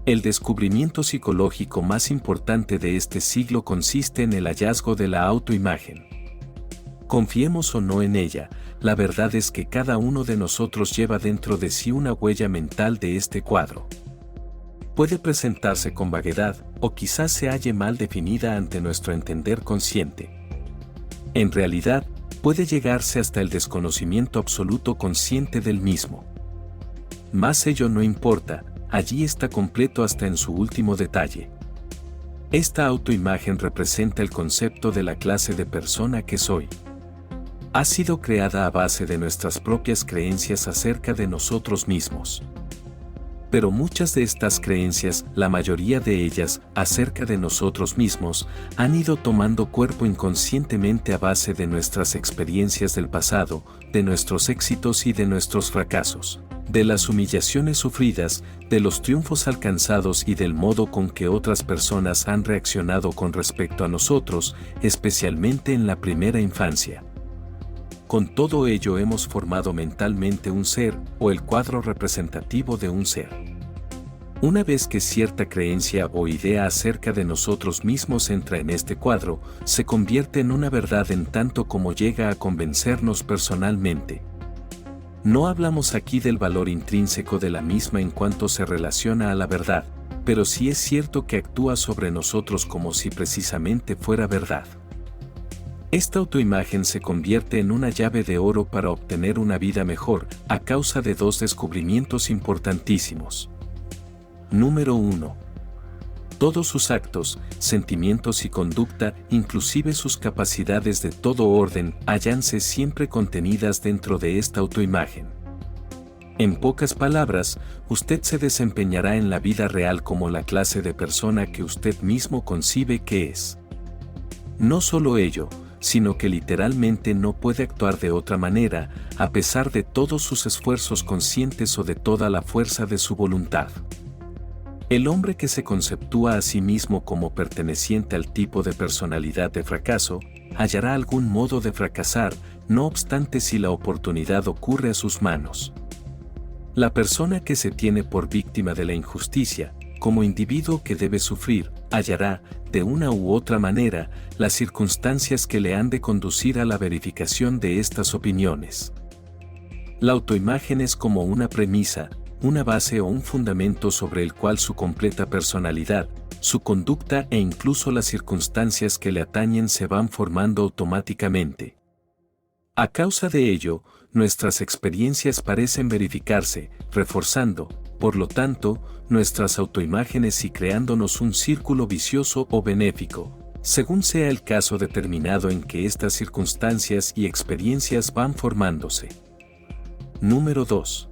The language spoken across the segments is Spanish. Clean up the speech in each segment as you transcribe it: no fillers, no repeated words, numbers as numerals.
El descubrimiento psicológico más importante de este siglo consiste en el hallazgo de la autoimagen. Confiemos o no en ella, la verdad es que cada uno de nosotros lleva dentro de sí una huella mental de este cuadro. Puede presentarse con vaguedad, o quizás se halle mal definida ante nuestro entender consciente. En realidad, puede llegarse hasta el desconocimiento absoluto consciente del mismo. Mas ello no importa, allí está completo hasta en su último detalle. Esta autoimagen representa el concepto de la clase de persona que soy. Ha sido creada a base de nuestras propias creencias acerca de nosotros mismos. Pero muchas de estas creencias, la mayoría de ellas, acerca de nosotros mismos, han ido tomando cuerpo inconscientemente a base de nuestras experiencias del pasado, de nuestros éxitos y de nuestros fracasos, de las humillaciones sufridas, de los triunfos alcanzados y del modo con que otras personas han reaccionado con respecto a nosotros, especialmente en la primera infancia. Con todo ello hemos formado mentalmente un ser, o el cuadro representativo de un ser. Una vez que cierta creencia o idea acerca de nosotros mismos entra en este cuadro, se convierte en una verdad en tanto como llega a convencernos personalmente. No hablamos aquí del valor intrínseco de la misma en cuanto se relaciona a la verdad, pero sí es cierto que actúa sobre nosotros como si precisamente fuera verdad. Esta autoimagen se convierte en una llave de oro para obtener una vida mejor, a causa de dos descubrimientos importantísimos. Número 1. Todos sus actos, sentimientos y conducta, inclusive sus capacidades de todo orden, hállanse siempre contenidas dentro de esta autoimagen. En pocas palabras, usted se desempeñará en la vida real como la clase de persona que usted mismo concibe que es. No solo ello, sino que literalmente no puede actuar de otra manera, a pesar de todos sus esfuerzos conscientes o de toda la fuerza de su voluntad. El hombre que se conceptúa a sí mismo como perteneciente al tipo de personalidad de fracaso, hallará algún modo de fracasar, no obstante si la oportunidad ocurre a sus manos. La persona que se tiene por víctima de la injusticia, como individuo que debe sufrir, hallará, de una u otra manera, las circunstancias que le han de conducir a la verificación de estas opiniones. La autoimagen es como una premisa, una base o un fundamento sobre el cual su completa personalidad, su conducta e incluso las circunstancias que le atañen se van formando automáticamente. A causa de ello, nuestras experiencias parecen verificarse, reforzando, por lo tanto, nuestras autoimágenes y creándonos un círculo vicioso o benéfico, según sea el caso determinado en que estas circunstancias y experiencias van formándose. Número 2.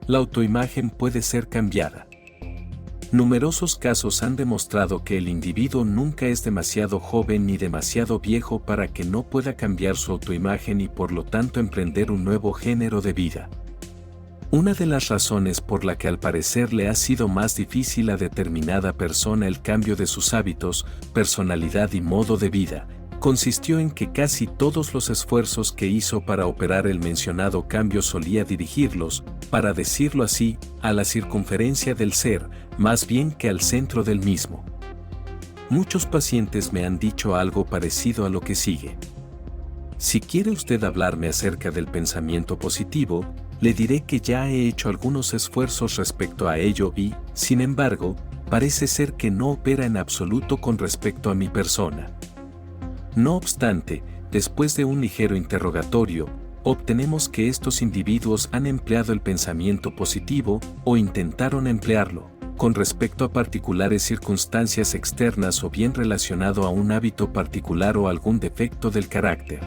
La autoimagen puede ser cambiada. Numerosos casos han demostrado que el individuo nunca es demasiado joven ni demasiado viejo para que no pueda cambiar su autoimagen y por lo tanto emprender un nuevo género de vida. Una de las razones por la que al parecer le ha sido más difícil a determinada persona el cambio de sus hábitos, personalidad y modo de vida, consistió en que casi todos los esfuerzos que hizo para operar el mencionado cambio solía dirigirlos, para decirlo así, a la circunferencia del ser, más bien que al centro del mismo. Muchos pacientes me han dicho algo parecido a lo que sigue. Si quiere usted hablarme acerca del pensamiento positivo, le diré que ya he hecho algunos esfuerzos respecto a ello y, sin embargo, parece ser que no opera en absoluto con respecto a mi persona. No obstante, después de un ligero interrogatorio, obtenemos que estos individuos han empleado el pensamiento positivo, o intentaron emplearlo, con respecto a particulares circunstancias externas o bien relacionado a un hábito particular o algún defecto del carácter.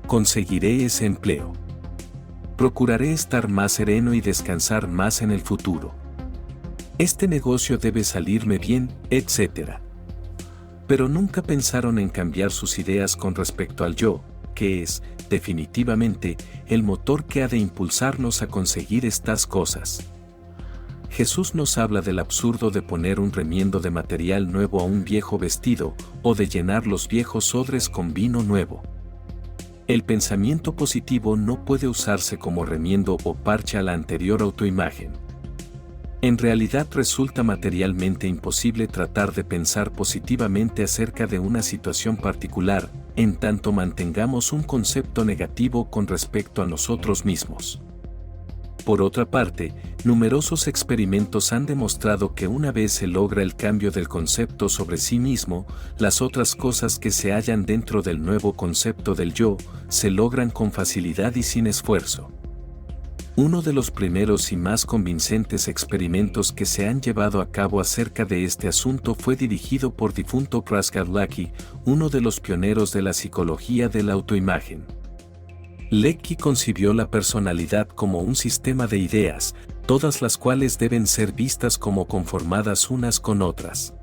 Conseguiré ese empleo. Procuraré estar más sereno y descansar más en el futuro. Este negocio debe salirme bien, etc. Pero nunca pensaron en cambiar sus ideas con respecto al yo, que es, definitivamente, el motor que ha de impulsarnos a conseguir estas cosas. Jesús nos habla del absurdo de poner un remiendo de material nuevo a un viejo vestido, o de llenar los viejos odres con vino nuevo. El pensamiento positivo no puede usarse como remiendo o parche a la anterior autoimagen. En realidad resulta materialmente imposible tratar de pensar positivamente acerca de una situación particular, en tanto mantengamos un concepto negativo con respecto a nosotros mismos. Por otra parte, numerosos experimentos han demostrado que una vez se logra el cambio del concepto sobre sí mismo, las otras cosas que se hallan dentro del nuevo concepto del yo, se logran con facilidad y sin esfuerzo. Uno de los primeros y más convincentes experimentos que se han llevado a cabo acerca de este asunto fue dirigido por difunto Prasad-Lecky, uno de los pioneros de la psicología de la autoimagen. Lecky concibió la personalidad como un sistema de ideas, todas las cuales deben ser vistas como conformadas unas con otras.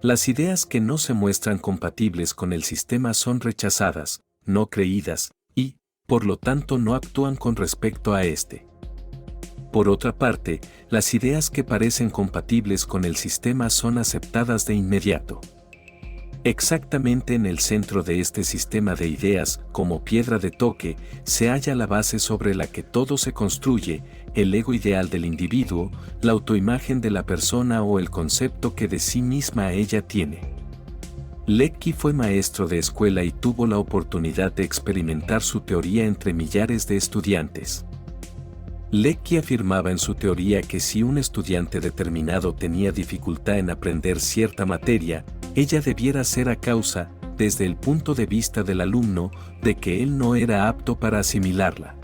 Las ideas que no se muestran compatibles con el sistema son rechazadas, no creídas, y, por lo tanto, no actúan con respecto a este. Por otra parte, las ideas que parecen compatibles con el sistema son aceptadas de inmediato. Exactamente en el centro de este sistema de ideas, como piedra de toque, se halla la base sobre la que todo se construye, el ego ideal del individuo, la autoimagen de la persona o el concepto que de sí misma ella tiene. Lecky fue maestro de escuela y tuvo la oportunidad de experimentar su teoría entre millares de estudiantes. Lecky afirmaba en su teoría que si un estudiante determinado tenía dificultad en aprender cierta materia, ella debiera ser a causa, desde el punto de vista del alumno, de que él no era apto para asimilarla.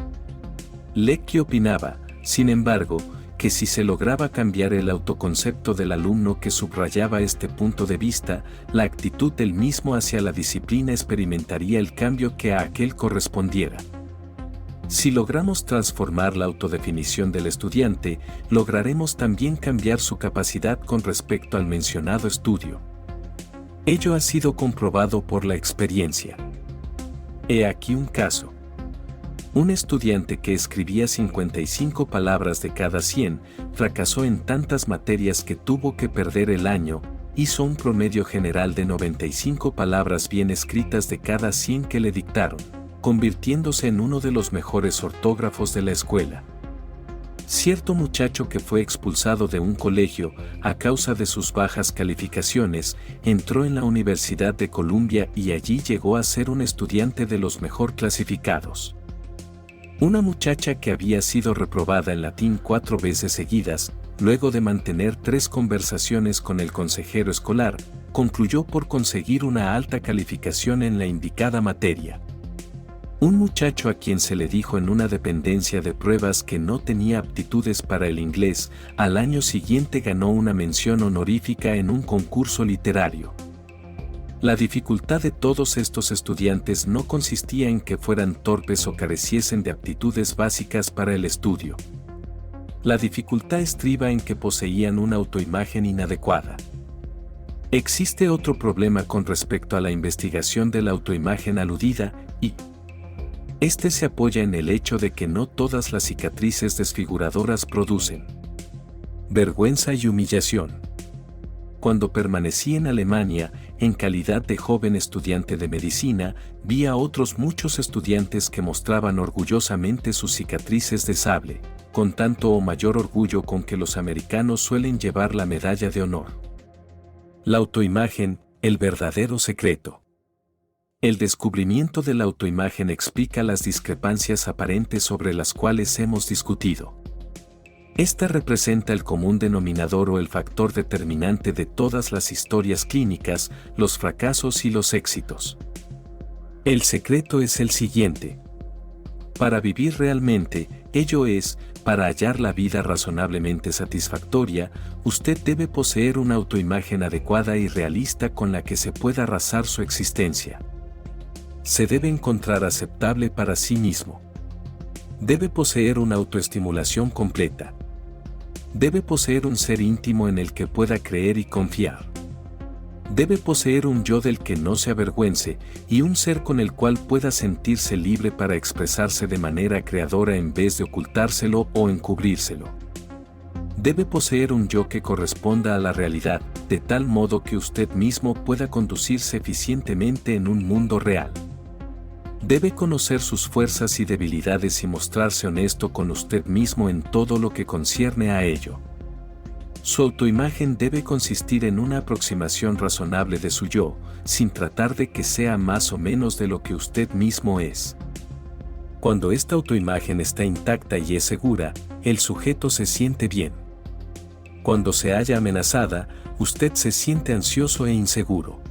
Lecky opinaba, sin embargo, que si se lograba cambiar el autoconcepto del alumno que subrayaba este punto de vista, la actitud del mismo hacia la disciplina experimentaría el cambio que a aquel correspondiera. Si logramos transformar la autodefinición del estudiante, lograremos también cambiar su capacidad con respecto al mencionado estudio. Ello ha sido comprobado por la experiencia. He aquí un caso. Un estudiante que escribía 55 palabras de cada 100, fracasó en tantas materias que tuvo que perder el año, hizo un promedio general de 95 palabras bien escritas de cada 100 que le dictaron, convirtiéndose en uno de los mejores ortógrafos de la escuela. Cierto muchacho que fue expulsado de un colegio a causa de sus bajas calificaciones, entró en la Universidad de Columbia y allí llegó a ser un estudiante de los mejor clasificados. Una muchacha que había sido reprobada en latín 4 veces seguidas, luego de mantener 3 conversaciones con el consejero escolar, concluyó por conseguir una alta calificación en la indicada materia. Un muchacho a quien se le dijo en una dependencia de pruebas que no tenía aptitudes para el inglés, al año siguiente ganó una mención honorífica en un concurso literario. La dificultad de todos estos estudiantes no consistía en que fueran torpes o careciesen de aptitudes básicas para el estudio. La dificultad estriba en que poseían una autoimagen inadecuada. Existe otro problema con respecto a la investigación de la autoimagen aludida, y este se apoya en el hecho de que no todas las cicatrices desfiguradoras producen vergüenza y humillación. Cuando permanecí en Alemania, en calidad de joven estudiante de medicina, vi a otros muchos estudiantes que mostraban orgullosamente sus cicatrices de sable, con tanto o mayor orgullo con que los americanos suelen llevar la medalla de honor. La autoimagen, el verdadero secreto. El descubrimiento de la autoimagen explica las discrepancias aparentes sobre las cuales hemos discutido. Esta representa el común denominador o el factor determinante de todas las historias clínicas, los fracasos y los éxitos. El secreto es el siguiente. Para vivir realmente, ello es, para hallar la vida razonablemente satisfactoria, usted debe poseer una autoimagen adecuada y realista con la que se pueda arrasar su existencia. Se debe encontrar aceptable para sí mismo. Debe poseer una autoestimulación completa. Debe poseer un ser íntimo en el que pueda creer y confiar. Debe poseer un yo del que no se avergüence y un ser con el cual pueda sentirse libre para expresarse de manera creadora en vez de ocultárselo o encubrírselo. Debe poseer un yo que corresponda a la realidad, de tal modo que usted mismo pueda conducirse eficientemente en un mundo real. Debe conocer sus fuerzas y debilidades y mostrarse honesto con usted mismo en todo lo que concierne a ello. Su autoimagen debe consistir en una aproximación razonable de su yo, sin tratar de que sea más o menos de lo que usted mismo es. Cuando esta autoimagen está intacta y es segura, el sujeto se siente bien. Cuando se halla amenazada, usted se siente ansioso e inseguro.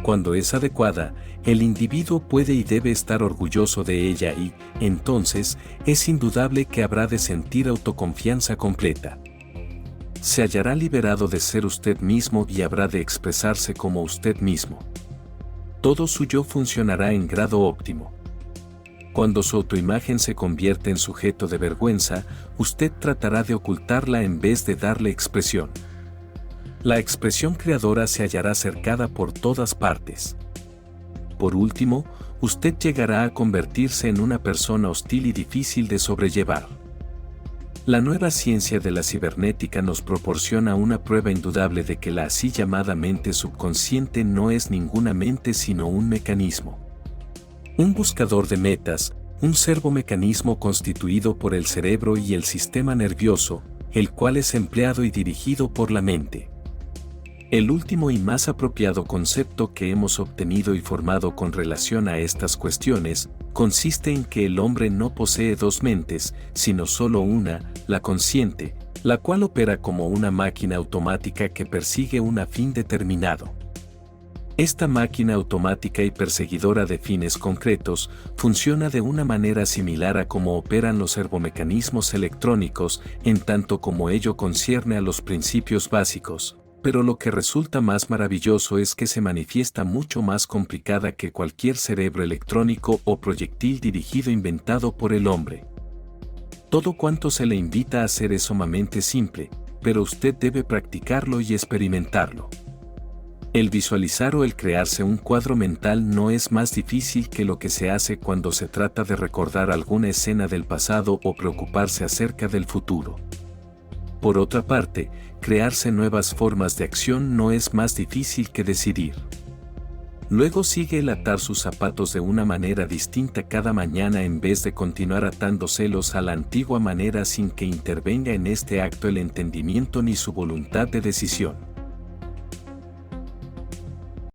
Cuando es adecuada, el individuo puede y debe estar orgulloso de ella y, entonces, es indudable que habrá de sentir autoconfianza completa. Se hallará liberado de ser usted mismo y habrá de expresarse como usted mismo. Todo su yo funcionará en grado óptimo. Cuando su autoimagen se convierte en sujeto de vergüenza, usted tratará de ocultarla en vez de darle expresión. La expresión creadora se hallará cercada por todas partes. Por último, usted llegará a convertirse en una persona hostil y difícil de sobrellevar. La nueva ciencia de la cibernética nos proporciona una prueba indudable de que la así llamada mente subconsciente no es ninguna mente sino un mecanismo. Un buscador de metas, un servomecanismo constituido por el cerebro y el sistema nervioso, el cual es empleado y dirigido por la mente. El último y más apropiado concepto que hemos obtenido y formado con relación a estas cuestiones, consiste en que el hombre no posee dos mentes, sino solo una, la consciente, la cual opera como una máquina automática que persigue un fin determinado. Esta máquina automática y perseguidora de fines concretos funciona de una manera similar a cómo operan los servomecanismos electrónicos, en tanto como ello concierne a los principios básicos. Pero lo que resulta más maravilloso es que se manifiesta mucho más complicada que cualquier cerebro electrónico o proyectil dirigido inventado por el hombre. Todo cuanto se le invita a hacer es sumamente simple, pero usted debe practicarlo y experimentarlo. El visualizar o el crearse un cuadro mental no es más difícil que lo que se hace cuando se trata de recordar alguna escena del pasado o preocuparse acerca del futuro. Por otra parte, crearse nuevas formas de acción no es más difícil que decidir. Luego sigue el atar sus zapatos de una manera distinta cada mañana en vez de continuar atándoselos a la antigua manera sin que intervenga en este acto el entendimiento ni su voluntad de decisión.